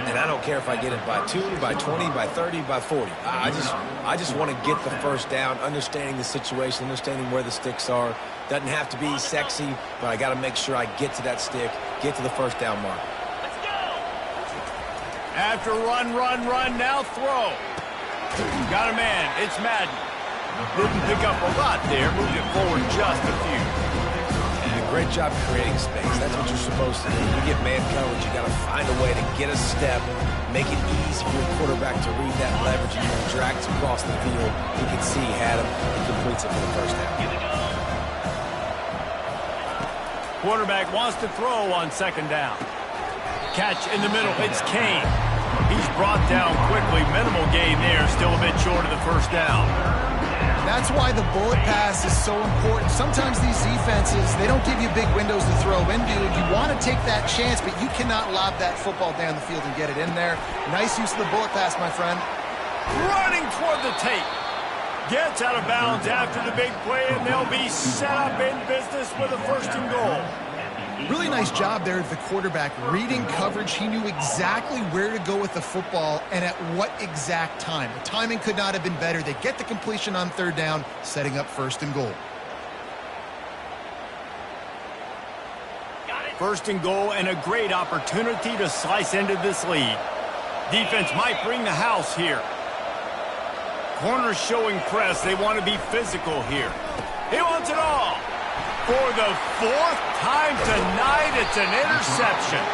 S2: And I don't care if I get it by 2, by 20, by 30, by 40. I just want to get the first down, understanding the situation, understanding where the sticks are. Doesn't have to be sexy, but I got to make sure I get to that stick, get to the first down mark.
S1: After run, now throw. Got a man. It's Madden. Didn't pick up a lot there. Moved it forward just a few.
S2: And great job creating space. That's what you're supposed to do. You get man coverage, you got to find a way to get a step, make it easy for your quarterback to read that leverage, and you drag it across the field. You can see he had him. He completes it for the first down.
S1: Quarterback wants to throw on 2nd down. Catch in the middle. It's Kane. He's brought down quickly. Minimal gain there. Still a bit short of the first down.
S3: That's why the bullet pass is so important. Sometimes these defenses, they don't give you big windows to throw into. You want to take that chance, but you cannot lob that football down the field and get it in there. Nice use of the bullet pass, my friend.
S1: Running toward the tape. Gets out of bounds after the big play, and they'll be set up in business with a 1st and goal.
S3: Really nice job there of the quarterback reading coverage. He knew exactly where to go with the football and at what exact time. The timing could not have been better. They get the completion on 3rd down, setting up 1st and goal.
S1: 1st and goal, and a great opportunity to slice into this lead. Defense might bring the house here. Corners showing press. They want to be physical here. He wants it all. For the 4th time tonight, it's an interception.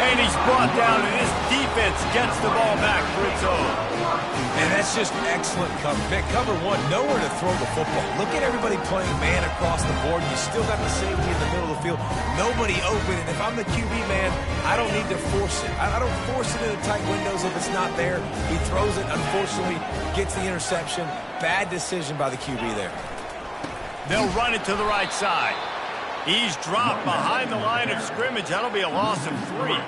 S1: And he's brought down, and this defense gets the ball back for its own.
S2: And that's just excellent cover. Man, cover one, nowhere to throw the football. Look at everybody playing man across the board. You still got the safety in the middle of the field. Nobody open. And if I'm the QB, man, I don't need to force it. I don't force it into tight windows if it's not there. He throws it, unfortunately, gets the interception. Bad decision by the QB there.
S1: They'll run it to the right side. He's dropped behind the line of scrimmage. That'll be a loss of 3.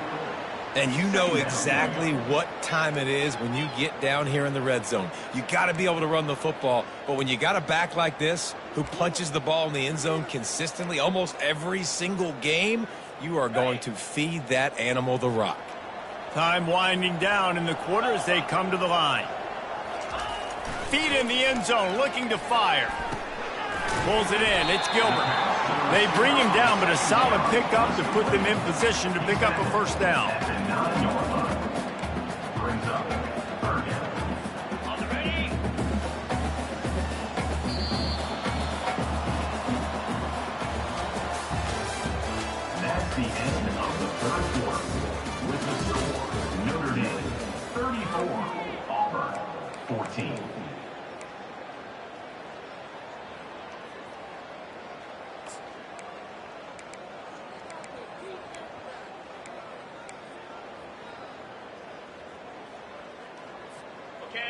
S2: And you know exactly what time it is when you get down here in the red zone. You got to be able to run the football. But when you got a back like this who punches the ball in the end zone consistently almost every single game, you are going to feed that animal the rock.
S1: Time winding down in the quarter as they come to the line. Feet in the end zone, looking to fire. Pulls it in. It's Gilbert. They bring him down, but a solid pickup to put them in position to pick up a first down.
S4: Brings up third down. On the ready. That's the end of the third quarter. With the score, Notre Dame 34, Auburn 14.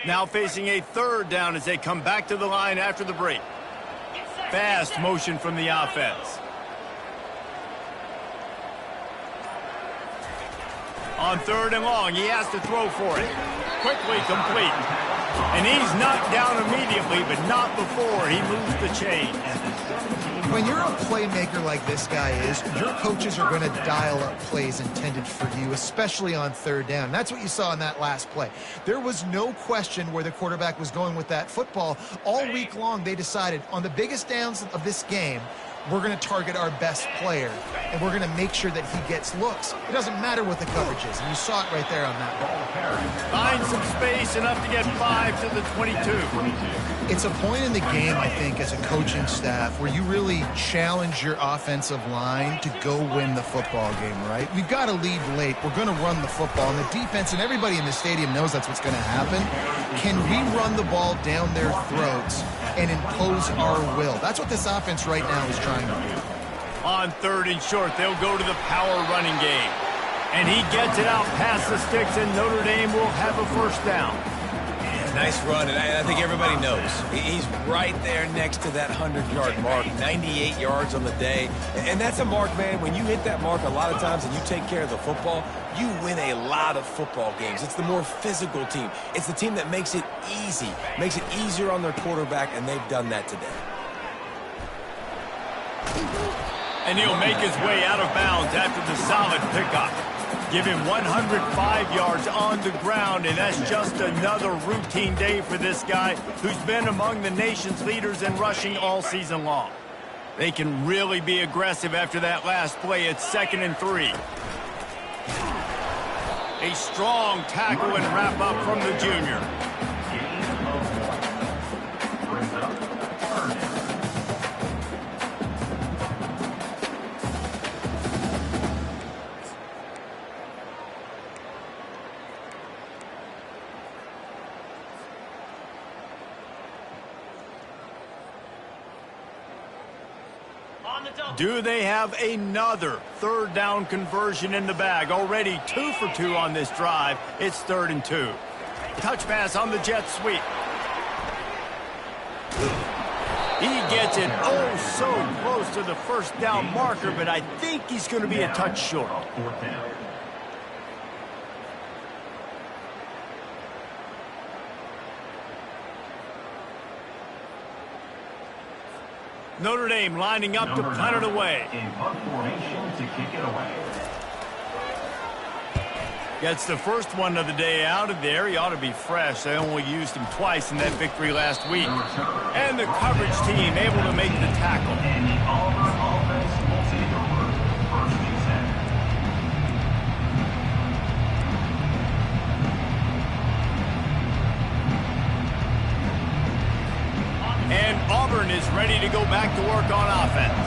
S1: Now facing a third down as they come back to the line after the break. Fast motion from the offense. On third and long, he has to throw for it. Quickly complete. And he's knocked down immediately, but not before he moves the chain.
S3: When you're a playmaker like this guy is, your coaches are going to dial up plays intended for you, especially on third down. That's what you saw in that last play. There was no question where the quarterback was going with that football. All week long, they decided on the biggest downs of this game, we're going to target our best player, and we're going to make sure that he gets looks. It doesn't matter what the coverage is, and you saw it right there on that ball.
S1: Finds some space, enough to get 5 to the 22.
S3: It's a point in the game, I think, as a coaching staff where you really challenge your offensive line to go win the football game, right? We've got to lead late. We're going to run the football, and the defense and everybody in the stadium knows that's what's going to happen. Can we run the ball down their throats and impose our will? That's what this offense right now is trying to do.
S1: On third and short, they'll go to the power running game. And he gets it out past the sticks, and Notre Dame will have a first down.
S2: Nice run, and I think everybody knows. He's right there next to that 100-yard mark, 98 yards on the day. And that's a mark, man. When you hit that mark a lot of times and you take care of the football, you win a lot of football games. It's the more physical team. It's the team that makes it easy, makes it easier on their quarterback, and they've done that today.
S1: And he'll make his way out of bounds after the solid pickup. Give him 105 yards on the ground, and that's just another routine day for this guy who's been among the nation's leaders in rushing all season long. They can really be aggressive after that last play. It's 2nd and 3. A strong tackle and wrap up from the junior.
S4: Brings up third down.
S1: Do they have another third down conversion in the bag? Already 2 for 2 on this drive. It's 3rd and 2. Touch pass on the jet sweep. He gets it oh so close to the first down marker, but I think he's going to be a touch short.
S4: Fourth down.
S1: Notre Dame lining up to punt it away.
S4: In punt formation to kick it away.
S1: Gets the first one of the day out of there. He ought to be fresh. They only used him twice in that victory last week. And the coverage team able to make the tackle.
S4: And the Auburn offense will take over. First and 10.
S1: And Auburn is ready to go back to work on offense.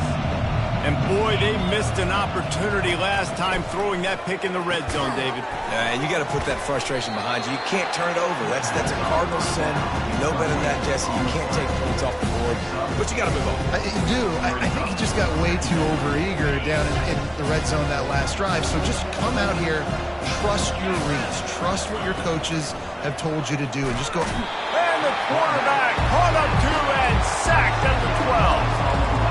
S1: And boy, they missed an opportunity last time throwing that pick in the red zone, David.
S2: And you got to put that frustration behind you. You can't turn it over. That's a cardinal sin. You know better than that, Jesse. You can't take points off the board, but you got to move on.
S3: You do. I think he just got way too overeager down in the red zone that last drive. So just come out here, trust your reads, trust what your coaches have told you to do, and just go.
S1: And the quarterback caught up to and sacked at the 12.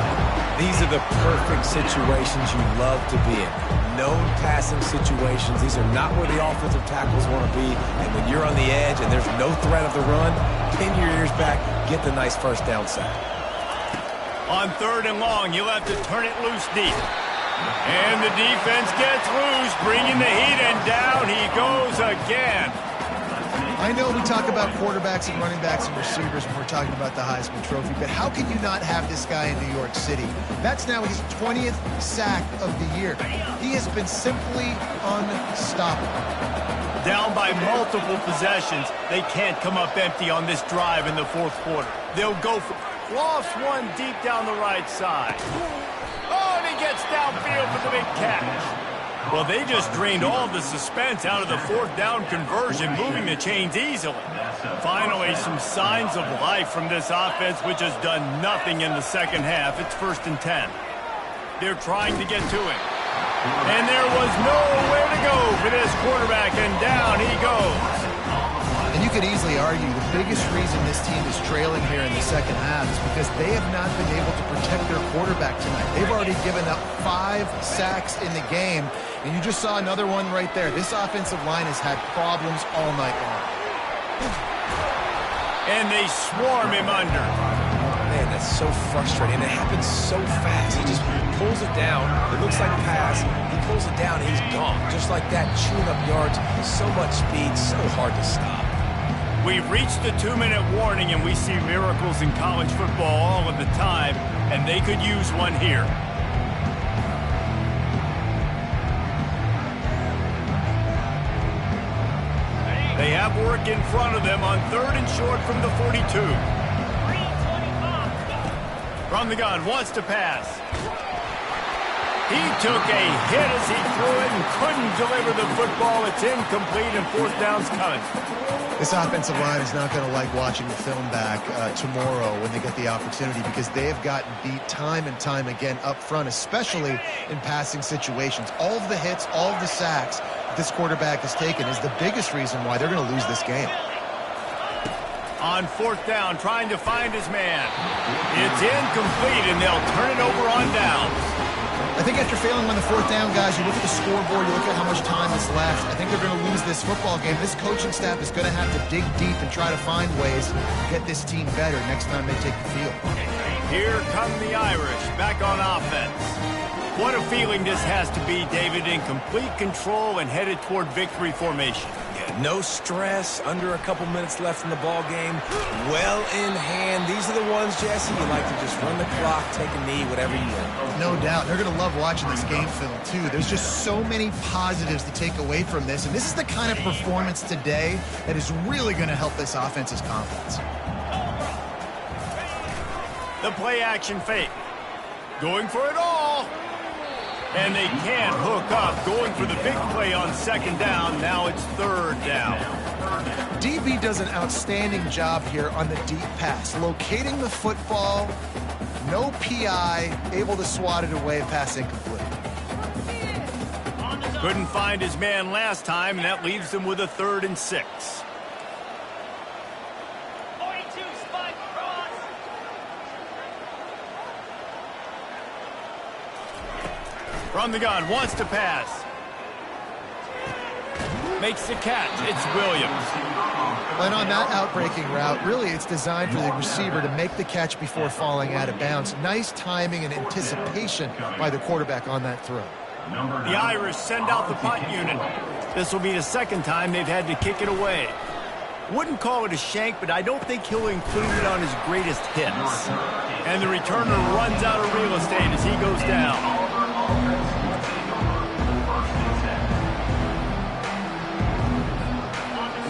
S2: These are the perfect situations you love to be in. Known passing situations. These are not where the offensive tackles want to be. And when you're on the edge and there's no threat of the run, pin your ears back, get the nice first down sack.
S1: On 3rd and long, you'll have to turn it loose deep. And the defense gets loose, bringing the heat, and down he goes again.
S3: I know we talk about quarterbacks and running backs and receivers when we're talking about the Heisman Trophy, but how can you not have this guy in New York City? That's now his 20th sack of the year. He has been simply unstoppable.
S1: Down by multiple possessions, they can't come up empty on this drive in the 4th quarter. They'll go for lost one deep down the right side. Oh, and he gets downfield for the big catch. Well, they just drained all the suspense out of the 4th down conversion, moving the chains easily. Finally, some signs of life from this offense, which has done nothing in the second half. It's 1st and 10. They're trying to get to him. And there was nowhere to go for this quarterback, and down he goes.
S3: And you could easily argue the biggest reason this team is trailing here in the second half is because they have not been able to protect their quarterback tonight. They've already given up 5 sacks in the game, and you just saw another one right there. This offensive line has had problems all night long.
S1: And they swarm him under.
S2: Man, that's so frustrating. It happens so fast. He just pulls it down. It looks like a pass. He pulls it down, and he's gone. Just like that, chewing up yards. So much speed, so hard to stop.
S1: We've reached the 2-minute warning, and we see miracles in college football all of the time, and they could use one here. They have work in front of them on 3rd and short from the 42. From the gun, wants to pass. He took a hit as he threw it and couldn't deliver the football. It's incomplete, and 4th down's coming.
S3: This offensive line is not going to like watching the film back tomorrow when they get the opportunity, because they have gotten beat time and time again up front, especially in passing situations. All of the hits, all of the sacks this quarterback has taken is the biggest reason why they're going to lose this game.
S1: On 4th down, trying to find his man. It's incomplete, and they'll turn it over on downs.
S3: I think after failing on the 4th down, guys, you look at the scoreboard, you look at how much time is left. I think they're going to lose this football game. This coaching staff is going to have to dig deep and try to find ways to get this team better next time they take the field.
S1: Here come the Irish, back on offense. What a feeling this has to be, David, in complete control and headed toward victory formation.
S2: Yeah, no stress, under a couple minutes left in the ball game, well in hand. These are the ones, Jesse, you like to just run the clock, take a knee, whatever you want.
S3: No doubt. They're going to love watching this game film, too. There's just so many positives to take away from this, and this is the kind of performance today that is really going to help this offense's confidence.
S1: The play-action fake. Going for it all. And they can't hook up. Going for the big play on 2nd down. Now it's 3rd down.
S3: DB does an outstanding job here on the deep pass. Locating the football, no PI, able to swat it away, pass incomplete.
S1: Couldn't find his man last time, and that leaves them with a 3rd and 6. From the gun, wants to pass. Makes the catch. It's Williams.
S3: And on that outbreaking route, really it's designed for the receiver to make the catch before falling out of bounds. Nice timing and anticipation by the quarterback on that throw.
S1: The Irish send out the punt unit. This will be the 2nd time they've had to kick it away. Wouldn't call it a shank, but I don't think he'll include it on his greatest hits. And the returner runs out of real estate as he goes down.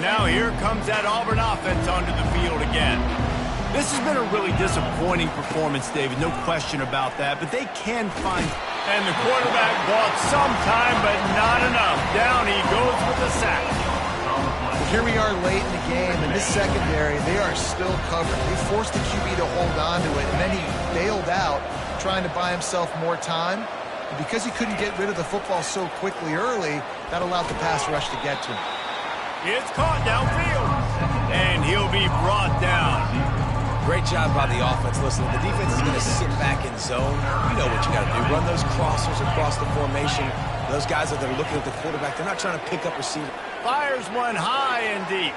S1: Now here comes that Auburn offense onto the field again. This has been a really disappointing performance, David, no question about that, but they can find... And the quarterback bought some time, but not enough. Down he goes with the sack.
S3: Here we are late in the game, and this secondary, they are still covered. They forced the QB to hold on to it, and then he bailed out, trying to buy himself more time. And because he couldn't get rid of the football so quickly early, that allowed the pass rush to get to him.
S1: It's caught downfield, and he'll be brought down.
S2: Great job by the offense. Listen, the defense is going to sit back in zone. You know what you got to do. Run those crossers across the formation. Those guys that are looking at the quarterback, they're not trying to pick up receiver.
S1: Fires one high and deep.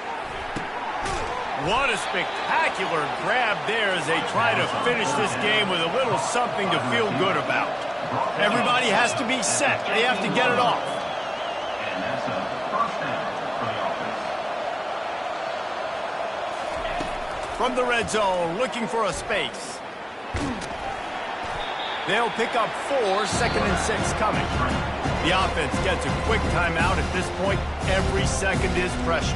S1: What a spectacular grab there as they try to finish this game with a little something to feel good about. Everybody has to be set. They have to get it off.
S4: And that's a first down for the offense.
S1: From the red zone, looking for a space. They'll pick up 4, 2nd and 6 coming. The offense gets a quick timeout. At this point, every second is precious.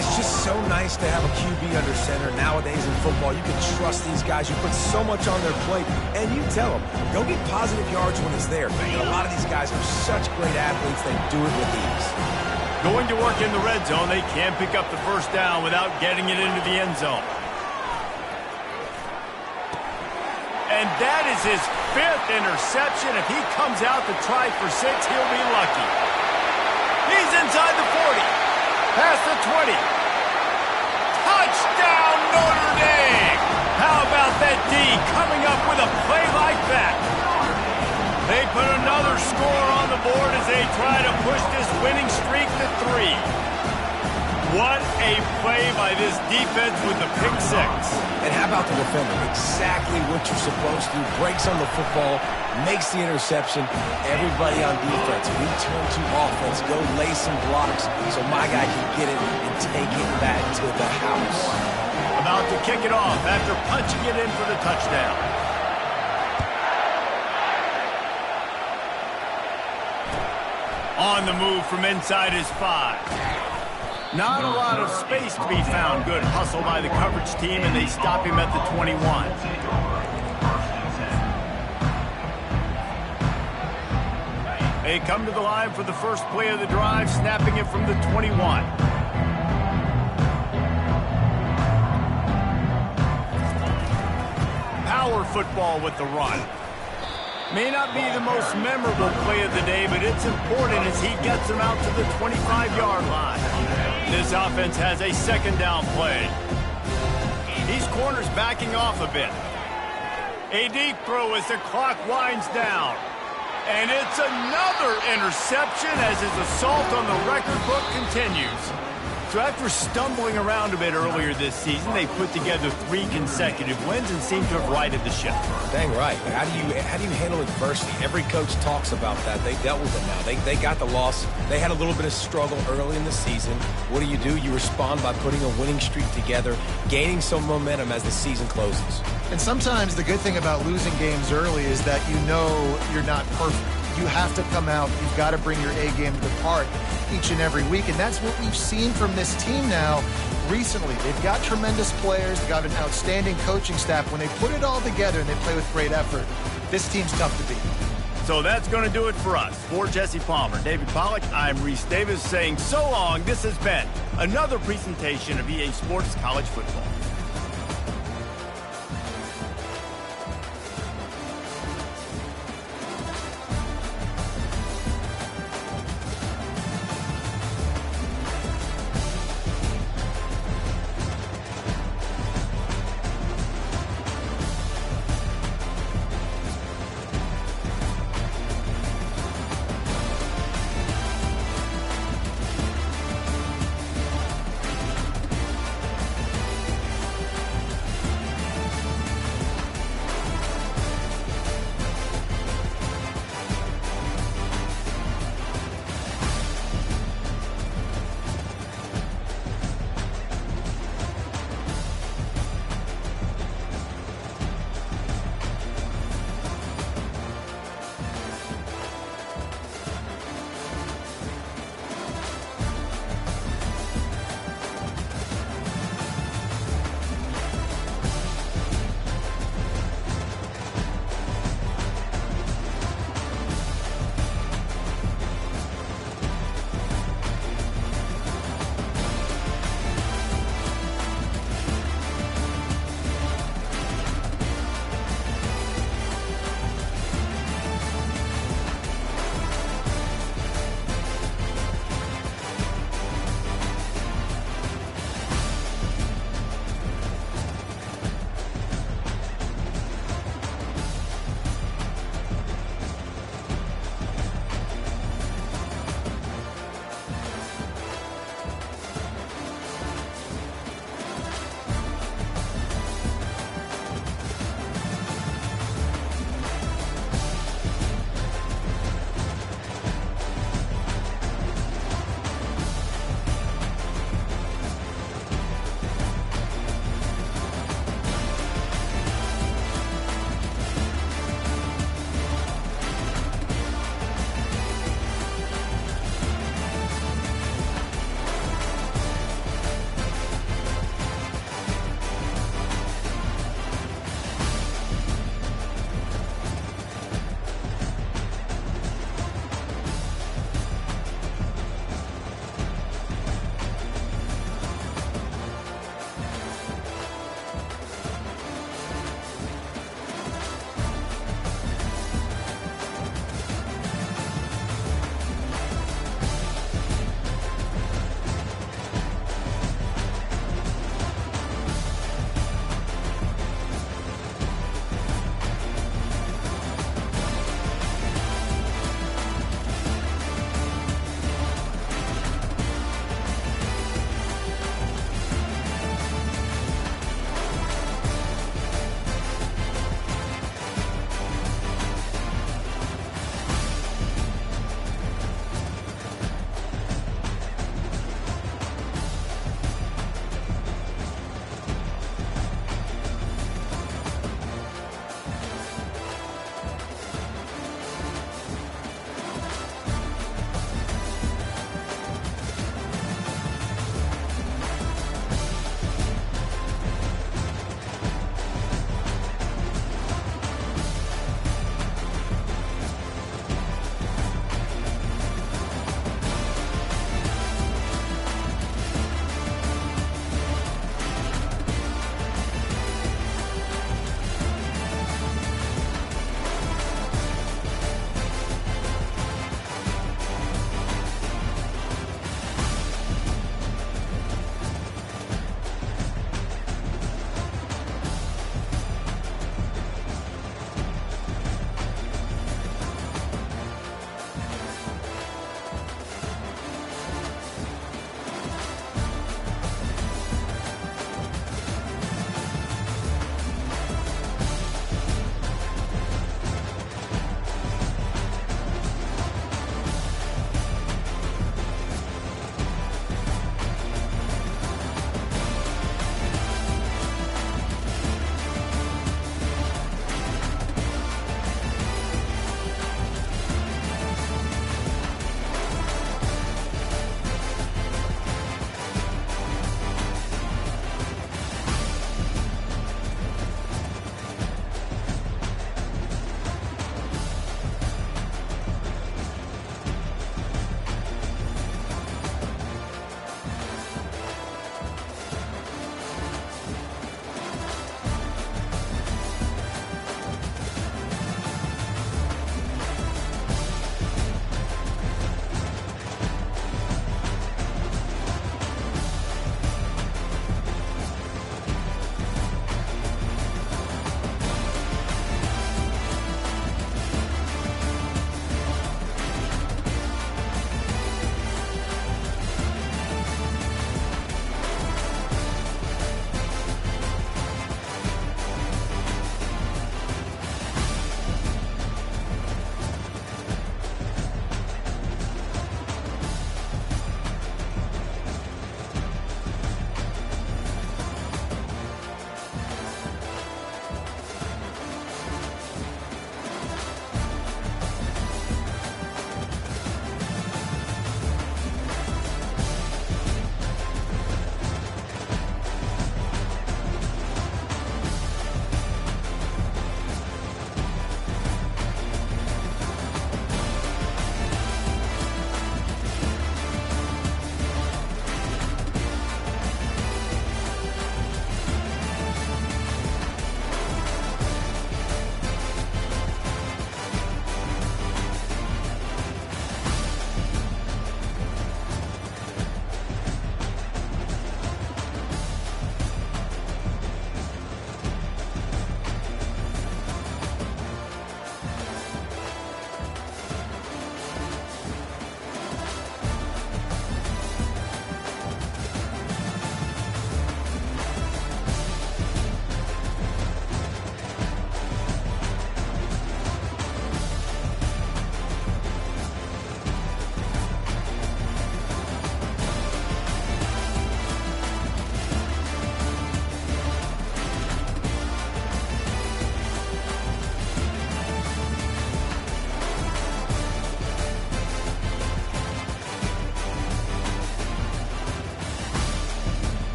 S2: It's just so nice to have a QB under center. Nowadays in football, you can trust these guys. You put so much on their plate, and you tell them, go get positive yards when it's there. And a lot of these guys are such great athletes, they do it with ease.
S1: Going to work in the red zone, they can pick up the first down without getting it into the end zone. And that is his 5th interception. If he comes out to try for 6, he'll be lucky. He's inside the 40. Past the 20. Touchdown, Notre Dame! How about that D coming up with a play like that? They put another score on the board as they try to push this winning streak to 3. What a play by this defense with the pick 6.
S2: And how about the defender? Exactly what you're supposed to. Breaks on the football, makes the interception. Everybody on defense, we turn to offense. Go lay some blocks so my guy can get it and take it back to the house.
S1: About to kick it off after punching it in for the touchdown. On the move from inside his 5. Not a lot of space to be found. Good hustle by the coverage team, and they stop him at the 21. They come to the line for the first play of the drive, snapping it from the 21. Power football with the run. May not be the most memorable play of the day, but it's important as he gets them out to the 25-yard line. This offense has a 2nd down play. These corners backing off a bit. A deep throw as the clock winds down. And it's another interception as his assault on the record book continues. So after stumbling around a bit earlier this season, they put together 3 consecutive wins and seem to have righted the ship.
S2: Dang right. How do you handle adversity? Every coach talks about that. They dealt with it now. They got the loss. They had a little bit of struggle early in the season. What do? You respond by putting a winning streak together, gaining some momentum as the season closes.
S3: And sometimes the good thing about losing games early is that you know you're not perfect. You have to come out. You've got to bring your A game to part each and every week. And that's what we've seen from this team now recently. They've got tremendous players. They've got an outstanding coaching staff. When they put it all together and they play with great effort, this team's tough to beat.
S1: So that's going to do it for us. For Jesse Palmer, David Pollack, I'm Reese Davis saying so long. This has been another presentation of EA Sports College Football.